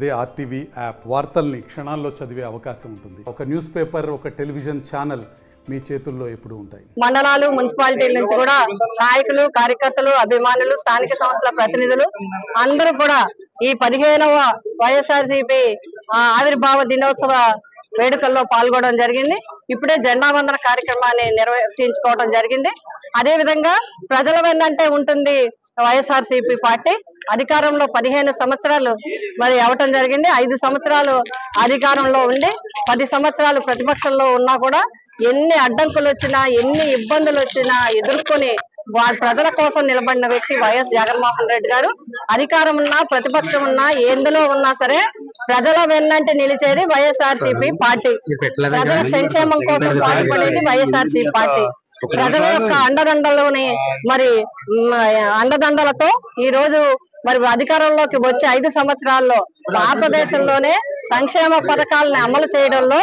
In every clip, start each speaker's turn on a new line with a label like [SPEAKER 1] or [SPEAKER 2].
[SPEAKER 1] అదే RTV app వార్తల్ని క్షణాల్లో చదివే అవకాశం ఉంటుంది. ఒక న్యూస్ పేపర్, ఒక టెలివిజన్ ఛానల్ మీ చేతుల్లో ఎప్పుడు ఉంటాయి.
[SPEAKER 2] మండలాలు, మున్సిపాలిటీల నుంచి కూడా నాయకులు, కార్యకర్తలు, అభిమానులు, స్థానిక సంస్థల ప్రతినిధులు అందరూ కూడా ఈ 15వ వైఎస్ఆర్సీపీ ఆవిర్భావ దినోత్సవ వేడుకల్లో పాల్గొనడం జరిగింది. ఇప్పుడే జెండా వందన కార్యక్రమాన్ని నిర్వహించుకోవడం జరిగింది. అదే విధంగా ప్రజల వెన్నంటే ఉంటుంది వైఎస్ఆర్సీపీ పార్టీ. అధికారంలో 15 సంవత్సరాలు మరి అవటం జరిగింది. 5 సంవత్సరాలు అధికారంలో ఉండి 10 సంవత్సరాలు ప్రతిపక్షంలో ఉన్నా కూడా ఎన్ని అడ్డంకులు వచ్చినా, ఎన్ని ఇబ్బందులు వచ్చినా ఎదుర్కొని ప్రజల కోసం నిలబడిన వ్యక్తి వైఎస్ జగన్మోహన్ రెడ్డి గారు. అధికారం ఉన్నా, ప్రతిపక్షం ఉన్నా, ఎందులో ఉన్నా సరే ప్రజల వెన్నంటే నిలిచేది వైఎస్ఆర్సీపీ పార్టీ. ప్రజల సంక్షేమం కోసం పాటుపడేది వైఎస్ఆర్సీపీ పార్టీ. ప్రజల యొక్క అండదండలోని మరి అండదండలతో ఈ రోజు మరి అధికారంలోకి వచ్చే 5 సంవత్సరాల్లో భారతదేశంలోనే సంక్షేమ పథకాలను అమలు చేయడంలో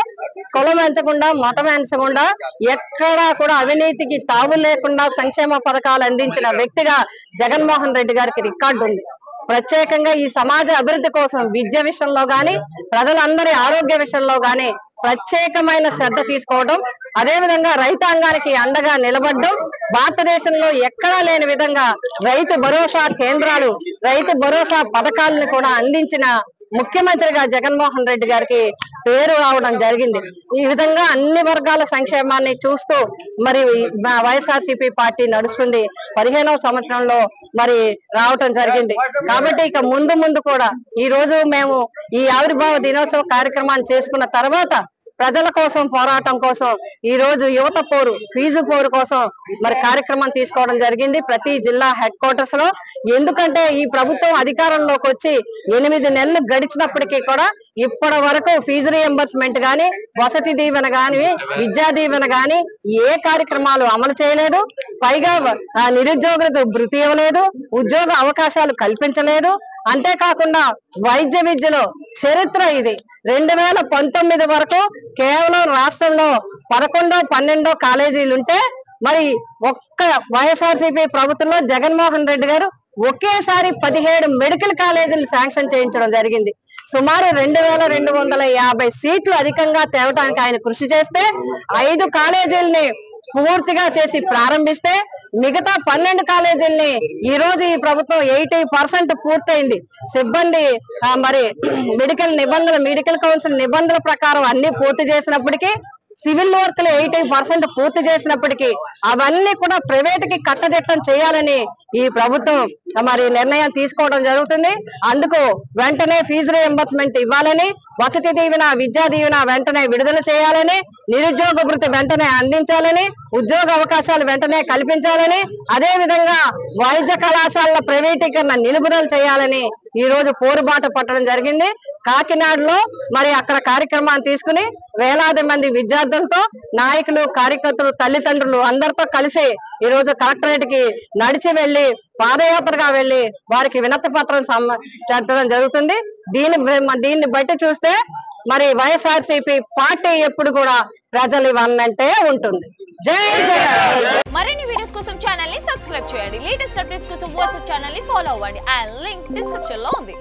[SPEAKER 2] కులం ఎంచకుండా, మతం ఎంచకుండా, ఎక్కడా కూడా అవినీతికి తావు లేకుండా సంక్షేమ పథకాలు అందించిన వ్యక్తిగా జగన్మోహన్ రెడ్డి గారికి రికార్డు ఉంది. ప్రత్యేకంగా ఈ సమాజ అభివృద్ధి కోసం విద్య విషయంలో గాని, ప్రజలందరి ఆరోగ్య విషయంలో గాని ప్రత్యేకమైన శ్రద్ధ తీసుకోవడం, అదే విధంగా రైతాంగానికి అండగా నిలబడడం, భారతదేశంలో ఎక్కడా లేని విధంగా రైతు భరోసా కేంద్రాలు, రైతు భరోసా పథకాలను కూడా అందించిన ముఖ్యమంత్రిగా జగన్మోహన్ రెడ్డి గారికి పేరు రావడం జరిగింది. ఈ విధంగా అన్ని వర్గాల సంక్షేమాన్ని చూస్తూ మరి వైఎస్ఆర్సీపీ పార్టీ నడుస్తుంది. 15వ సంవత్సరంలో మరి రావటం జరిగింది. కాబట్టి ఇక ముందు కూడా ఈ రోజు మేము ఈ ఆవిర్భావ దినోత్సవ కార్యక్రమాన్ని చేసుకున్న తర్వాత ప్రజల కోసం, పోరాటం కోసం ఈ రోజు యువత పోరు, ఫీజు పోరు కోసం మరి కార్యక్రమం తీసుకోవడం జరిగింది ప్రతి జిల్లా హెడ్ క్వార్టర్స్ లో. ఎందుకంటే ఈ ప్రభుత్వం అధికారంలోకి వచ్చి 8 నెలలు గడిచినప్పటికీ కూడా ఇప్పటి వరకు ఫీజు రియంబర్స్మెంట్ గాని, వసతి దీవెన గాని, విద్యా దీవెన గాని ఏ కార్యక్రమాలు అమలు చేయలేదు. పైగా నిరుద్యోగులకు భృతి ఇవ్వలేదు, ఉద్యోగ అవకాశాలు కల్పించలేదు. అంతేకాకుండా వైద్య విద్యలో చరిత్ర ఇది. 2019 వరకు కేవలం రాష్ట్రంలో 11, 12 కాలేజీలుంటే మరి ఒక్క వైఎస్ఆర్సీపీ ప్రభుత్వంలో జగన్మోహన్ రెడ్డి గారు ఒకేసారి 17 మెడికల్ కాలేజీలు శాంక్షన్ చేయించడం జరిగింది. సుమారు 2250 సీట్లు అధికంగా తేవడానికి ఆయన కృషి చేస్తే 5 కాలేజీలని పూర్తిగా చేసి ప్రారంభిస్తే మిగతా 12 కాలేజీల్ని ఈ రోజు ఈ ప్రభుత్వం 80% పూర్తయింది. సిబ్బంది మరి మెడికల్ కౌన్సిల్ నిబంధనల ప్రకారం అన్ని పూర్తి చేసినప్పటికీ, సివిల్ వర్క్లు 80% పూర్తి చేసినప్పటికీ అవన్నీ కూడా ప్రైవేట్ కి కట్టదిట్టం చేయాలని ఈ ప్రభుత్వం మరి నిర్ణయం తీసుకోవడం జరుగుతుంది. అందుకు వెంటనే ఫీజు రియంబర్స్మెంట్ ఇవ్వాలని, వసతి దీవెన, విద్యా దీవెన వెంటనే విడుదల చేయాలని, నిరుద్యోగ భృతి వెంటనే అందించాలని, ఉద్యోగ అవకాశాలు వెంటనే కల్పించాలని, అదే విధంగా వైద్య కళాశాలల ప్రైవేటీకరణ నిలుపుదల చేయాలని ఈ రోజు పోరుబాట పట్టడం జరిగింది. కాకినాడలో మరి అక్కడ కార్యక్రమాన్ని తీసుకుని వేలాది మంది విద్యార్థులతో, నాయకులు, కార్యకర్తలు, తల్లిదండ్రులు అందరితో కలిసి ఈ రోజు కలెక్టరేట్ కి నడిచి వెళ్లి, పాదయాత్రగా వెళ్లి వారికి వినతి పత్రం చేర్చడం జరుగుతుంది. దీన్ని బట్టి చూస్తే మరి వైఎస్ఆర్సీపీ పార్టీ ఎప్పుడు కూడా ప్రజలు ఇవన్నంటే ఉంటుంది. జై జగన్.
[SPEAKER 3] మరిన్ని వీడియోస్ కోసం ఛానల్ ని సబ్స్క్రైబ్ చేయండి. లేటెస్ట్ అప్డేట్స్ కోసం వాట్సాప్ ఛానల్ ని ఫాలో అవ్వండి. ఆ లింక్ డిస్క్రిప్షన్ లో ఉంది.